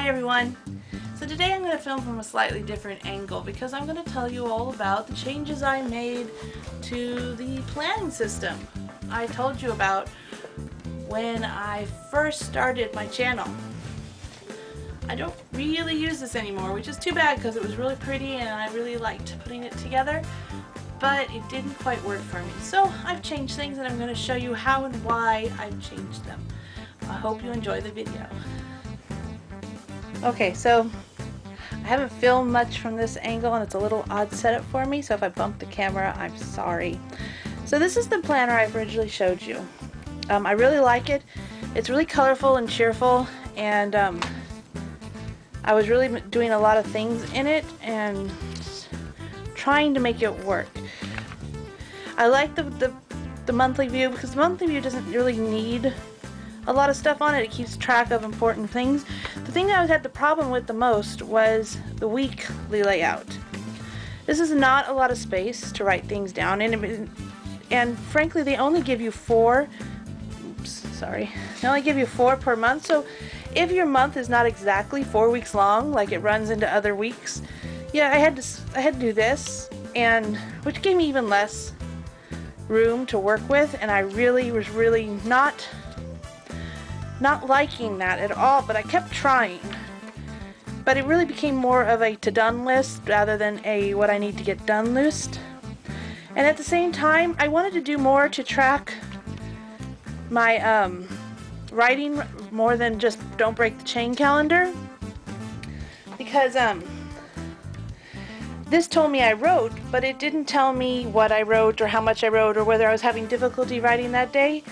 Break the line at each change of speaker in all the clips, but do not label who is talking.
everyone. So today I'm going to film from a slightly different angle because I'm going to tell you all about the changes I made to the planning system I told you about when I first started my channel. I don't really use this anymore, which is too bad because it was really pretty and I really liked putting it together, but it didn't quite work for me. So I've changed things and I'm going to show you how and why I've changed them. I hope you enjoy the video. Okay, so I haven't filmed much from this angle and it's a little odd setup for me, so if I bump the camera, I'm sorry. So this is the planner I originally showed you. I really like it. It's really colorful and cheerful, and I was really doing a lot of things in it and trying to make it work. I like the monthly view because the monthly view doesn't really need a lot of stuff on it. It keeps track of important things. The thing that I had the problem with the most was the weekly layout. This is not a lot of space to write things down in, and frankly they only give you four per month. So if your month is not exactly 4 weeks long, like it runs into other weeks, yeah, I had to do this, and which gave me even less room to work with, and I really was not liking that at all, but I kept trying. But it really became more of a to-done list rather than a what I need to get done list. And at the same time, I wanted to do more to track my writing more than just don't break the chain calendar, because this told me I wrote, but it didn't tell me what I wrote or how much I wrote or whether I was having difficulty writing that day.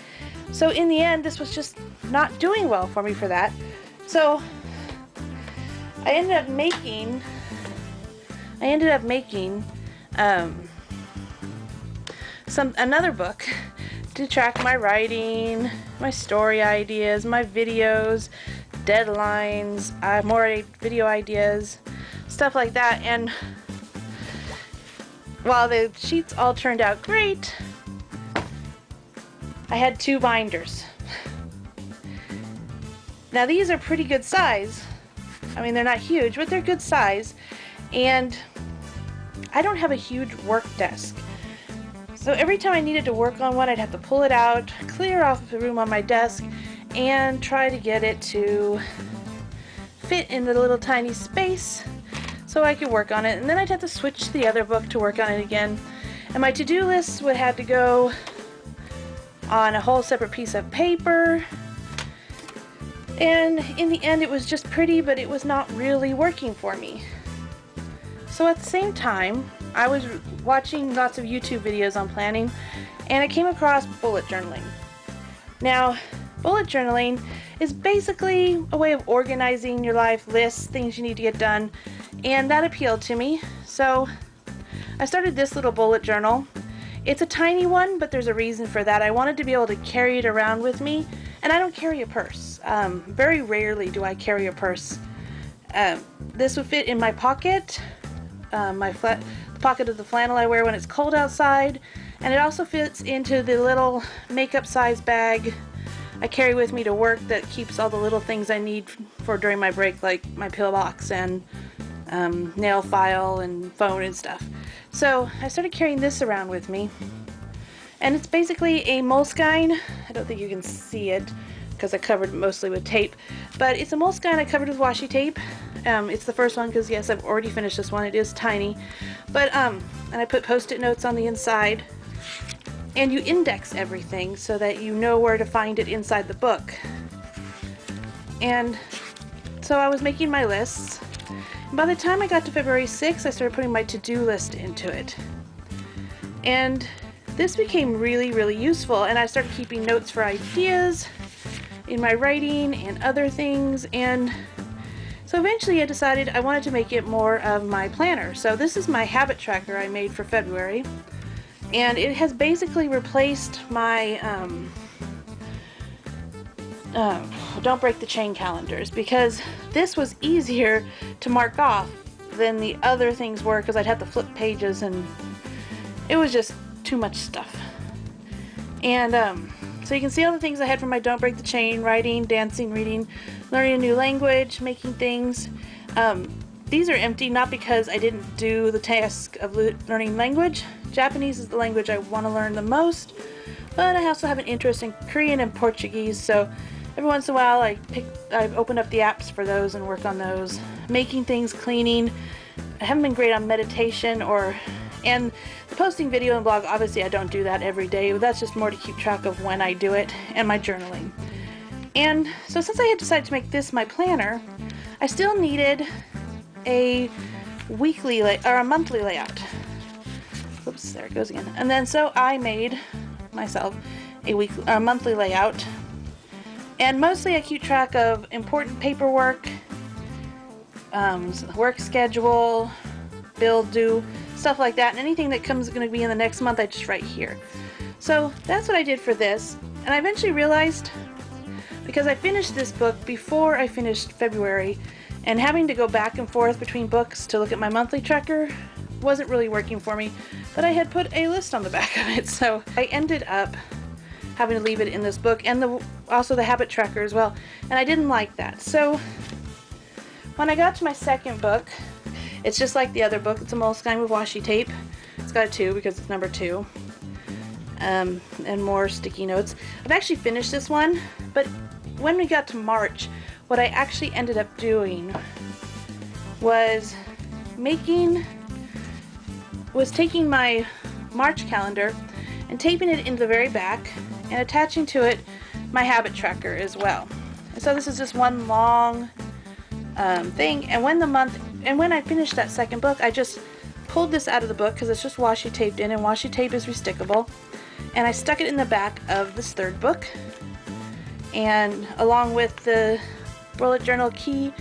So in the end, this was just not doing well for me for that. So I ended up making another book to track my writing, my story ideas, my videos, deadlines, more video ideas, stuff like that. And while the sheets all turned out great, I had two binders. Now these are pretty good size. I mean, they're not huge, but they're good size, and I don't have a huge work desk. So every time I needed to work on one, I'd have to pull it out, clear off the room on my desk, and try to get it to fit in the little tiny space so I could work on it. And then I'd have to switch to the other book to work on it again. And my to-do list would have to go on a whole separate piece of paper. And in the end, it was just pretty, but it was not really working for me. So at the same time, I was watching lots of YouTube videos on planning, and I came across bullet journaling. Now, bullet journaling is basically a way of organizing your life, lists, things you need to get done, and that appealed to me. So I started this little bullet journal. It's a tiny one, but there's a reason for that. I wanted to be able to carry it around with me, and I don't carry a purse. Very rarely do I carry a purse. This would fit in my pocket, the pocket of the flannel I wear when it's cold outside, and it also fits into the little makeup size bag I carry with me to work that keeps all the little things I need for during my break, like my pillbox and nail file and phone and stuff. So I started carrying this around with me, and it's basically a Moleskine. I don't think you can see it because I covered it mostly with tape, but it's a Moleskine I covered with washi tape. It's the first one because, yes, I've already finished this one. It is tiny, but and I put post-it notes on the inside, and you index everything so that you know where to find it inside the book. And so I was making my lists. By the time I got to February 6th, I started putting my to-do list into it. And this became really, really useful, and I started keeping notes for ideas in my writing and other things, and so eventually I decided I wanted to make it more of my planner. So this is my habit tracker I made for February, and it has basically replaced my don't break the chain calendars, because this was easier to mark off than the other things were, because I'd have to flip pages and it was just too much stuff. And so you can see all the things I had for my don't break the chain: writing, dancing, reading, learning a new language, making things. These are empty, not because I didn't do the task of learning language. Japanese is the language I want to learn the most, but I also have an interest in Korean and Portuguese, so every once in a while I open up the apps for those and work on those. Making things, cleaning. I haven't been great on meditation and posting video and blog. Obviously I don't do that every day, but that's just more to keep track of when I do it, and my journaling. And so since I had decided to make this my planner, I still needed a weekly or a monthly layout. Oops, there it goes again. And then so I made myself a monthly layout, and mostly I keep track of important paperwork, work schedule, bill due, stuff like that, and anything that comes going to be in the next month I just write here. So that's what I did for this, and I eventually realized, because I finished this book before I finished February, and having to go back and forth between books to look at my monthly tracker wasn't really working for me, but I had put a list on the back of it, so I ended up having to leave it in this book, and also the habit tracker as well, and I didn't like that. So when I got to my second book, it's just like the other book. It's a Moleskine with washi tape. It's got a 2 because it's number 2, and more sticky notes. I've actually finished this one, but when we got to March, what I actually ended up doing was taking my March calendar and taping it into the very back and attaching to it my habit tracker as well. And so this is just one long thing, and when I finished that second book, I just pulled this out of the book because it's just washi taped in, and washi tape is restickable, and I stuck it in the back of this third book, and along with the bullet journal key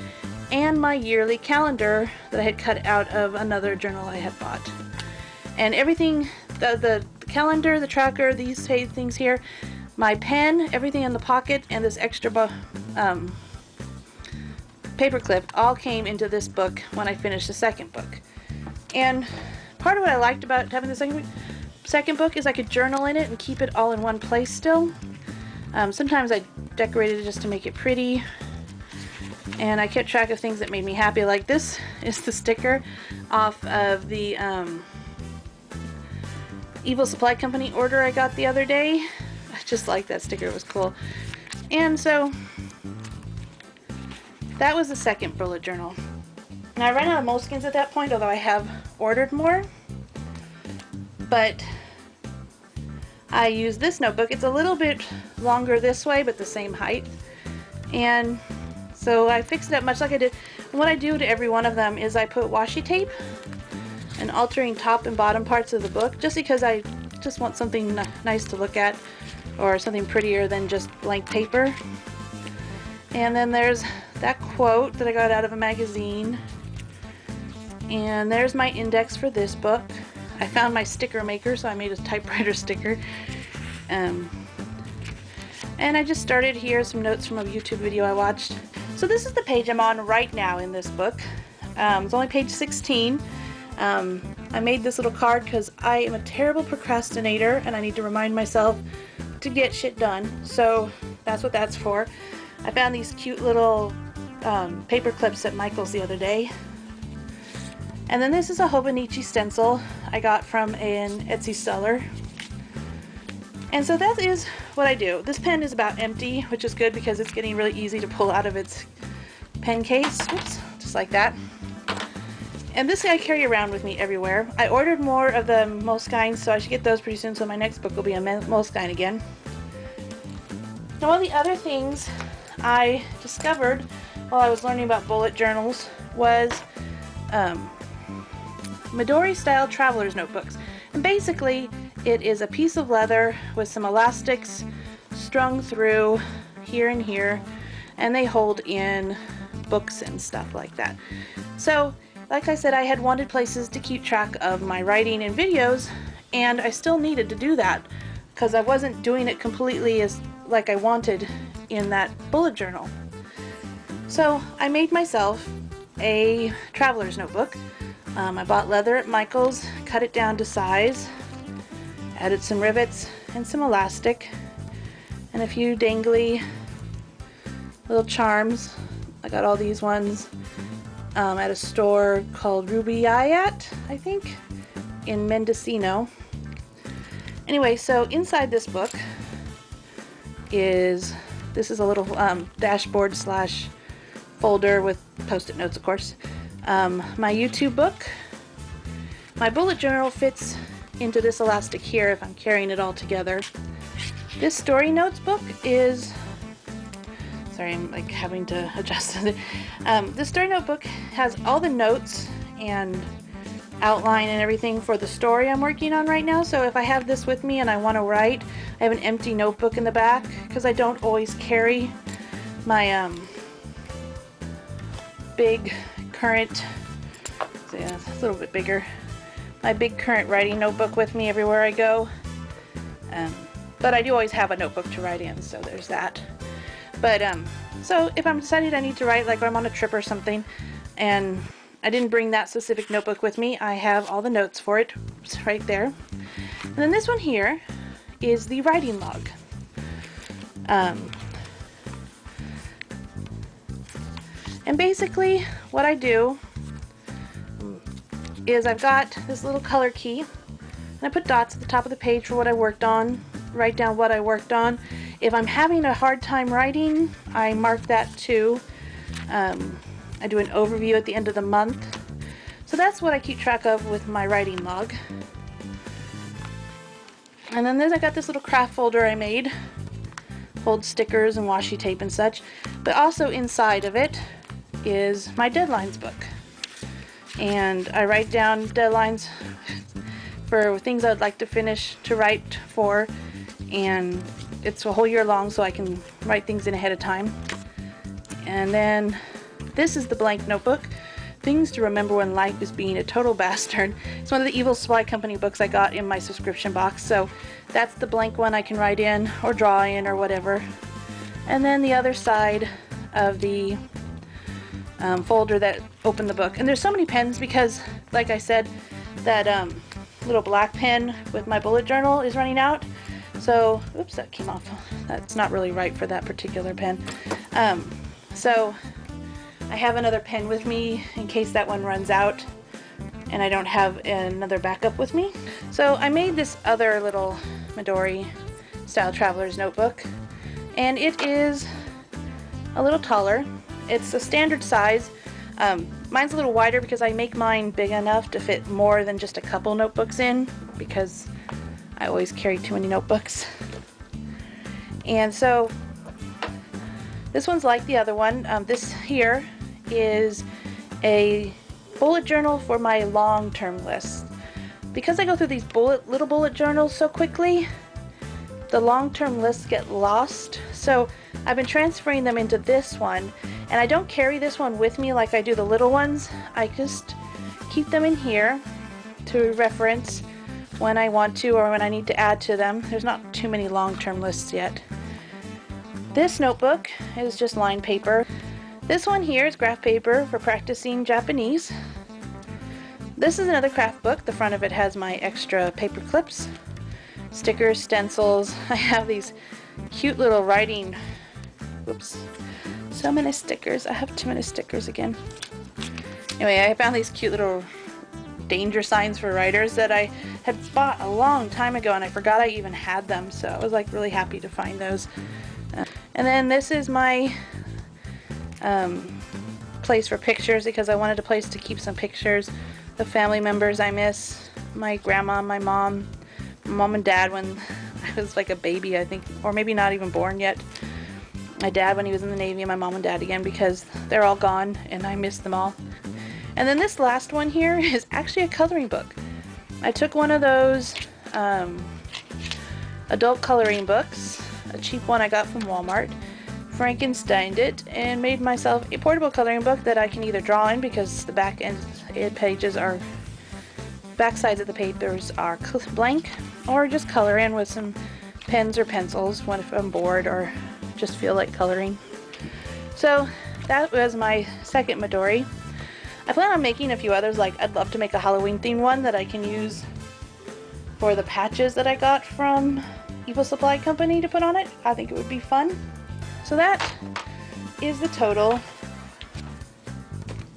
and my yearly calendar that I had cut out of another journal I had bought. And everything, the calendar, the tracker, these things here, my pen, everything in the pocket, and this extra paper clip all came into this book when I finished the second book. And part of what I liked about having the second book is I could journal in it and keep it all in one place still. Sometimes I decorated it just to make it pretty, and I kept track of things that made me happy. Like this is the sticker off of the Evil Supply Company order I got the other day. I just like that sticker, it was cool. And so that was the second bullet journal. Now I ran out of moleskines at that point, although I have ordered more. But I used this notebook. It's a little bit longer this way, but the same height. And so I fixed it up much like I did. And what I do to every one of them is I put washi tape and altering top and bottom parts of the book, just because I just want something nice to look at, or something prettier than just blank paper. And then there's that quote that I got out of a magazine. And there's my index for this book. I found my sticker maker, so I made a typewriter sticker. And I just started here, some notes from a YouTube video I watched. So this is the page I'm on right now in this book. It's only page 16. I made this little card because I am a terrible procrastinator and I need to remind myself to get shit done. So that's what that's for. I found these cute little paper clips at Michael's the other day. And then this is a Hobonichi stencil I got from an Etsy seller. And so that is what I do. This pen is about empty, which is good because it's getting really easy to pull out of its pen case. Whoops, just like that. And this I carry around with me everywhere. I ordered more of the Moleskine, so I should get those pretty soon, so my next book will be a Moleskine again. Now, one of the other things I discovered while I was learning about bullet journals was Midori style traveler's notebooks. And basically it is a piece of leather with some elastics strung through here and here, and they hold in books and stuff like that. So like I said, I had wanted places to keep track of my writing and videos, and I still needed to do that because I wasn't doing it completely as like I wanted in that bullet journal. So I made myself a traveler's notebook. I bought leather at Michael's, cut it down to size, added some rivets and some elastic and a few dangly little charms Got all these ones at a store called Rubaiyat, I think, in Mendocino. Anyway, so inside this book is, this is a little dashboard slash folder with post-it notes, of course. My YouTube book. My bullet journal fits into this elastic here if I'm carrying it all together. This story notes book is, sorry, I'm like having to adjust it. This story notebook has all the notes and outline and everything for the story I'm working on right now. So if I have this with me and I want to write, I have an empty notebook in the back because I don't always carry my big current, so yeah, it's a little bit bigger, my big current writing notebook with me everywhere I go. But I do always have a notebook to write in, so there's that. But so if I'm decided I need to write, like I'm on a trip or something, and I didn't bring that specific notebook with me, I have all the notes for it. It's right there. And then this one here is the writing log. And basically what I do is I've got this little color key, and I put dots at the top of the page for what I worked on, write down what I worked on. If I'm having a hard time writing, I mark that too. I do an overview at the end of the month. So that's what I keep track of with my writing log. And then I got this little craft folder I made. Holds stickers and washi tape and such. But also inside of it is my deadlines book. And I write down deadlines for things I'd like to finish to write for. And it's a whole year long, so I can write things in ahead of time. And then this is the blank notebook. Things to remember when life is being a total bastard. It's one of the Evil Supply Company books I got in my subscription box. So that's the blank one I can write in or draw in or whatever. And then the other side of the folder that opened the book. And there's so many pens because, like I said, that little black pen with my bullet journal is running out. So, oops, that came off. That's not really right for that particular pen. So I have another pen with me in case that one runs out and I don't have another backup with me. So I made this other little Midori style traveler's notebook, and it is a little taller. It's a standard size. Mine's a little wider because I make mine big enough to fit more than just a couple notebooks in, because I always carry too many notebooks. And so this one's like the other one. This here is a bullet journal for my long-term list. Because I go through these little bullet journals so quickly, the long-term lists get lost. So I've been transferring them into this one, and I don't carry this one with me like I do the little ones. I just keep them in here to reference when I want to or when I need to add to them. There's not too many long-term lists yet. This notebook is just lined paper. This one here is graph paper for practicing Japanese. This is another craft book. The front of it has my extra paper clips, stickers, stencils. I have these cute little writing, whoops, so many stickers. I have too many stickers again. Anyway, I found these cute little danger signs for writers that I had bought a long time ago, and I forgot I even had them, so I was like really happy to find those. And then this is my place for pictures, because I wanted a place to keep some pictures of family members I miss. My grandma, my mom and dad when I was like a baby, I think, or maybe not even born yet. My dad when he was in the Navy, and my mom and dad again, because they're all gone and I miss them all. And then this last one here is actually a coloring book. I took one of those adult coloring books, a cheap one I got from Walmart, Frankensteined it, and made myself a portable coloring book that I can either draw in, because the back pages are, back sides of the papers are blank, or just color in with some pens or pencils when if I'm bored or just feel like coloring. So that was my second Midori. I plan on making a few others. Like, I'd love to make a Halloween themed one that I can use for the patches that I got from Evil Supply Company to put on it. I think it would be fun. So that is the total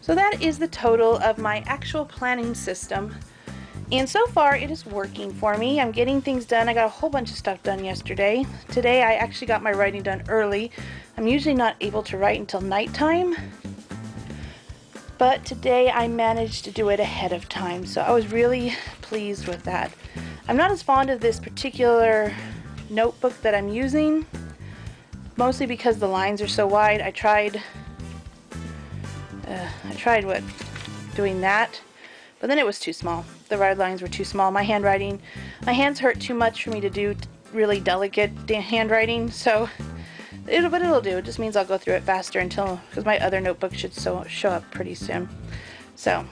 So that is the total of my actual planning system. And so far it is working for me. I'm getting things done. I got a whole bunch of stuff done yesterday. Today I actually got my writing done early. I'm usually not able to write until nighttime, but today I managed to do it ahead of time, so I was really pleased with that. I'm not as fond of this particular notebook that I'm using, mostly because the lines are so wide. I tried doing that, but then it was too small. The red lines were too small. My hands hurt too much for me to do really delicate handwriting, so it'll do. It just means I'll go through it faster because my other notebook should show up pretty soon. So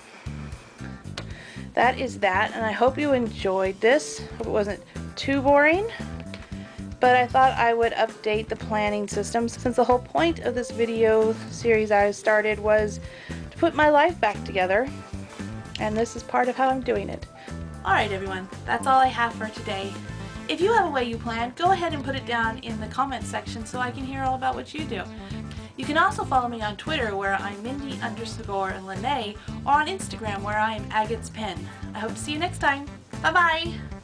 that is that, and I hope you enjoyed this. Hope it wasn't too boring, but I thought I would update the planning system since the whole point of this video series I started was to put my life back together, and this is part of how I'm doing it. Alright everyone, that's all I have for today. If you have a way you plan, go ahead and put it down in the comments section so I can hear all about what you do. You can also follow me on Twitter where I'm Mindy_Lene, or on Instagram where I'm Agate's Pen. I hope to see you next time. Bye bye!